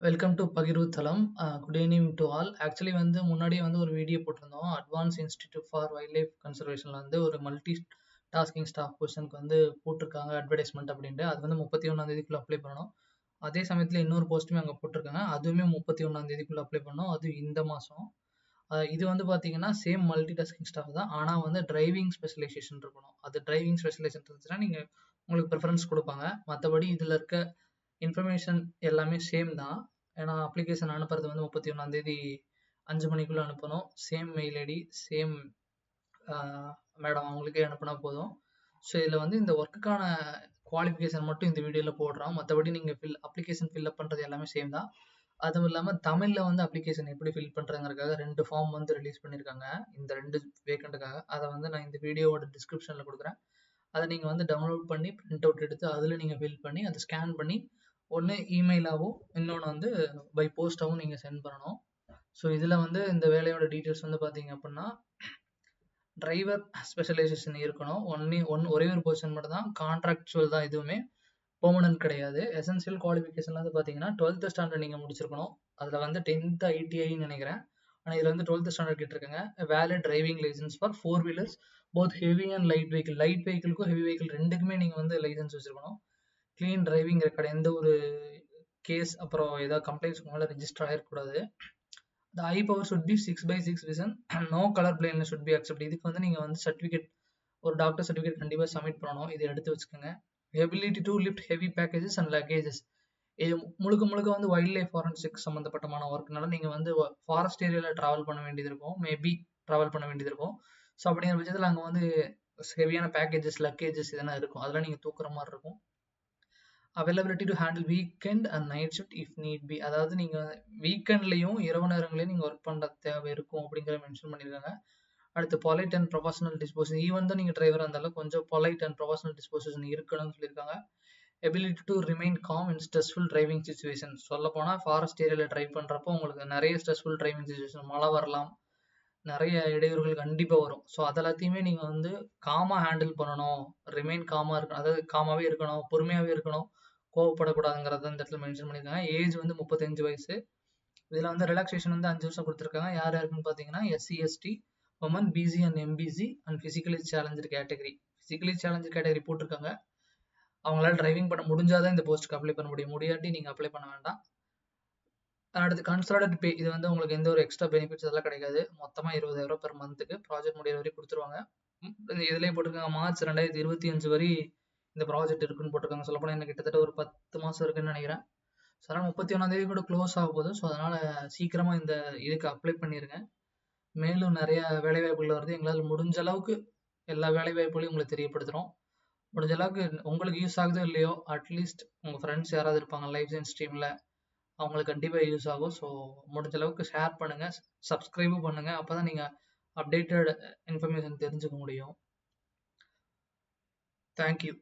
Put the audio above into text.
Welcome to பகிர்வு தளம். Good evening to all. Actually வந்து முன்னாடியே வந்து ஒரு வீடியோ போட்டிருந்தோம். Advance institute for wildlife கன்சர்வேஷனில் வந்து ஒரு மல்டி டாஸ்கிங் ஸ்டாஃப் பொசிஷனுக்கு வந்து போட்டிருக்காங்க அட்வர்டைஸ்மெண்ட் அப்படின்ட்டு. அது வந்து 31 அப்ளை பண்ணணும். அதே சமயத்தில் இன்னொரு போஸ்ட்டுமே அங்கே போட்டிருக்காங்க. அதுவுமே 31 அப்ளை பண்ணணும். அது இந்த மாதம். இது வந்து பார்த்தீங்கன்னா சேம் மல்டி டாஸ்கிங் ஸ்டாஃப் தான். ஆனால் வந்து டிரைவிங் ஸ்பெஷலைசேஷன் இருக்கணும். அது டிரைவிங் ஸ்பெஷலைசேஷன் இருந்துச்சுன்னா நீங்கள் உங்களுக்கு ப்ரிஃபரன்ஸ் கொடுப்பாங்க. மற்றபடி இதில் இருக்க இன்ஃபர்மேஷன் எல்லாமே சேம் தான். ஏன்னா அப்ளிகேஷன் அனுப்புறது வந்து 31 5 மணிக்குள்ளே அனுப்பணும். Same mail ID same madam அவங்களுக்கே அனுப்புனா போதும். ஸோ இதில் வந்து இந்த ஒர்க்குக்கான குவாலிஃபிகேஷன் மட்டும் இந்த வீடியோவில் போடுறோம். மற்றபடி நீங்கள் அப்ளிகேஷன் ஃபில்அப் பண்ணுறது எல்லாமே சேம் தான். அதுவும் இல்லாமல் தமிழில் வந்து அப்ளிகேஷன் எப்படி ஃபில் பண்ணுறதுங்கிறதுக்காக 2 ஃபார்ம் வந்து ரிலீஸ் பண்ணியிருக்காங்க இந்த 2 வேக்கண்ட்டுக்காக. அதை வந்து நான் இந்த வீடியோவோட டிஸ்கிரிப்ஷனில் கொடுக்குறேன். அதை நீங்கள் வந்து டவுன்லோட் பண்ணி பிரிண்ட் அவுட் எடுத்து அதில் நீங்கள் ஃபில் பண்ணி அதை ஸ்கேன் பண்ணி ஒன்று இமெயிலாகவும் இன்னொன்று வந்து பை போஸ்ட்டாகவும் நீங்கள் சென்ட் பண்ணணும். ஸோ இதில் வந்து இந்த வேலையோட டீட்டெயில்ஸ் வந்து பார்த்தீங்க அப்படின்னா டிரைவர் ஸ்பெஷலைசேஷன் இருக்கணும். ஒரே ஒரு பொசிஷன் மட்டும் தான். கான்ட்ராக்சுவல் தான், எதுவுமே பெர்மனன்ட் கிடையாது. எசென்சியல் குவாலிஃபிகேஷன் வந்து பார்த்தீங்கன்னா 12th ஸ்டாண்டர்ட் நீங்கள் முடிச்சிருக்கணும். அதில் வந்து 10th ஐடிஐன்னு நினைக்கிறேன். ஆனால் இதில் வந்து 12th ஸ்டாண்டர்ட் கேட்டிருக்காங்க. Valid driving licence for 4 wheelers both heavy and light vehicle. Light வெஹிக்கிளுக்கும் ஹெவி வெஹிக்கிள் ரெண்டுக்குமே நீங்கள் வந்து லைசன்ஸ் வச்சிருக்கணும். க்ளீன் டிரைவிங் ரெக்கார்டு, எந்த ஒரு கேஸ் அப்புறம் ஏதாவது கம்ப்ளைண்ட்ஸ் மேலே ரெஜிஸ்டர் ஆகிடக்கூடாது. The eye power should be 6/6 vision and no color blindness should be accepted. இதுக்கு வந்து நீங்கள் வந்து சர்டிஃபிகேட், ஒரு டாக்டர் சர்டிஃபிகேட் கண்டிப்பாக சப்மிட் பண்ணணும். இதை எடுத்து வச்சுக்கோங்க. Ability to lift heavy packages and luggages. இது முழுக்க வந்து வைல்ட் லைஃப் ஃபாரன்சிக் சம்மந்தப்பட்டமான ஒர்க்னால நீங்கள் வந்து ஃபாரஸ்ட் ஏரியாவில் ட்ராவல் பண்ண வேண்டியது இருக்கும். மேபி ட்ராவல் பண்ண வேண்டியது இருக்கும். ஸோ அப்படிங்கிற பட்சத்தில் அங்கே வந்து ஹெவியான பேக்கேஜஸ் லக்கேஜஸ் இதெல்லாம் இருக்கும். அதெல்லாம் நீங்கள் தூக்குற மாதிரி இருக்கும். Availability to handle weekend and night shift if NEET B. அதாவது நீங்கள் வீக்கெண்ட்லையும் இரவு நேரங்களையும் நீங்கள் ஒர்க் பண்ணுற தேவை இருக்கும் அப்படிங்கிற மென்ஷன் பண்ணியிருக்காங்க. அடுத்து polite and professional disposition. Even தான் நீங்கள் டிரைவராக இருந்தாலும் கொஞ்சம் பொலைட் அண்ட் ப்ரொஃபஷனல் டிஸ்போசிஷன் இருக்கணும்னு சொல்லியிருக்காங்க. Ability to remain com in stressful driving situation. சொல்ல போனால் ஃபாரஸ்ட் ஏரியாவில் ட்ரைவ் பண்ணுறப்போ உங்களுக்கு நிறைய ஸ்ட்ரெஸ்ஃபுல் டிரைவிங் சுச்சுவேஷன், மழை வரலாம், நிறைய இடையூறுகள் கண்டிப்பாக வரும். ஸோ அதெல்லாத்தையுமே நீங்கள் வந்து காமாக ஹேண்டில் பண்ணணும். ரிமைன் காமாக இருக்கணும், அதாவது காமாகவே இருக்கணும், பொறுமையாகவே இருக்கணும், கோவப்படக்கூடாதுங்கிறத இந்த இடத்துல மென்ஷன் பண்ணியிருக்காங்க. ஏஜ் வந்து 35 வயசு. இதில் வந்து ரிலாக்ஸேஷன் வந்து 5 வருஷம் கொடுத்துருக்காங்க. யார் யாருக்குன்னு பார்த்தீங்கன்னா SC ST women, BC and MBC and physically challenge category. Physically challenge category போட்டிருக்காங்க. அவங்களால டிரைவிங் பண்ண முடிஞ்சாதான் இந்த போஸ்ட்டுக்கு அப்ளை பண்ண முடியும். முடியாட்டி நீங்கள் அப்ளை பண்ண வேண்டாம். அடுத்து கன்சல்டன்ட் பே. இது வந்து உங்களுக்கு எந்த ஒரு எக்ஸ்ட்ரா பெனிஃபிட்ஸ் அதெல்லாம் கிடைக்காது. மொத்தமாக 20,000 பெர் மந்த்துக்கு ப்ராஜெக்ட் முடிகிற வரை கொடுத்துருவாங்க. இதுலேயே போட்டிருக்காங்க மார்ச் 2025 வரை இந்த ப்ராஜெக்ட் இருக்குன்னு போட்டிருக்காங்க. சொல்லப்போனால் எனக்கு கிட்டத்தட்ட ஒரு 10 மாதம் இருக்குன்னு நினைக்கிறேன். ஸோ அதனால் 31 கூட க்ளோஸ் ஆக போகுது. ஸோ அதனால் சீக்கிரமாக இந்த இதுக்கு அப்ளை பண்ணிடுங்க. மேலும் நிறைய வேலைவாய்ப்புகள் வருது. எங்களால் முடிஞ்ச அளவுக்கு எல்லா வேலைவாய்ப்புகளையும் உங்களுக்கு தெரியப்படுத்துகிறோம். முடிஞ்ச அளவுக்கு உங்களுக்கு யூஸ் ஆகுதோ இல்லையோ, அட்லீஸ்ட் உங்கள் ஃப்ரெண்ட்ஸ் யாராவது இருப்பாங்க லைஃப் சயின்ஸ் ஸ்ட்ரீமில், அவங்களுக்கு கண்டிப்பாக யூஸ் ஆகும். ஸோ முடிஞ்ச அளவுக்கு ஷேர் பண்ணுங்கள், சப்ஸ்கிரைபும் பண்ணுங்கள். அப்போ தான் நீங்கள் அப்டேட்டட் இன்ஃபர்மேஷன் தெரிஞ்சுக்க முடியும். தேங்க்யூ.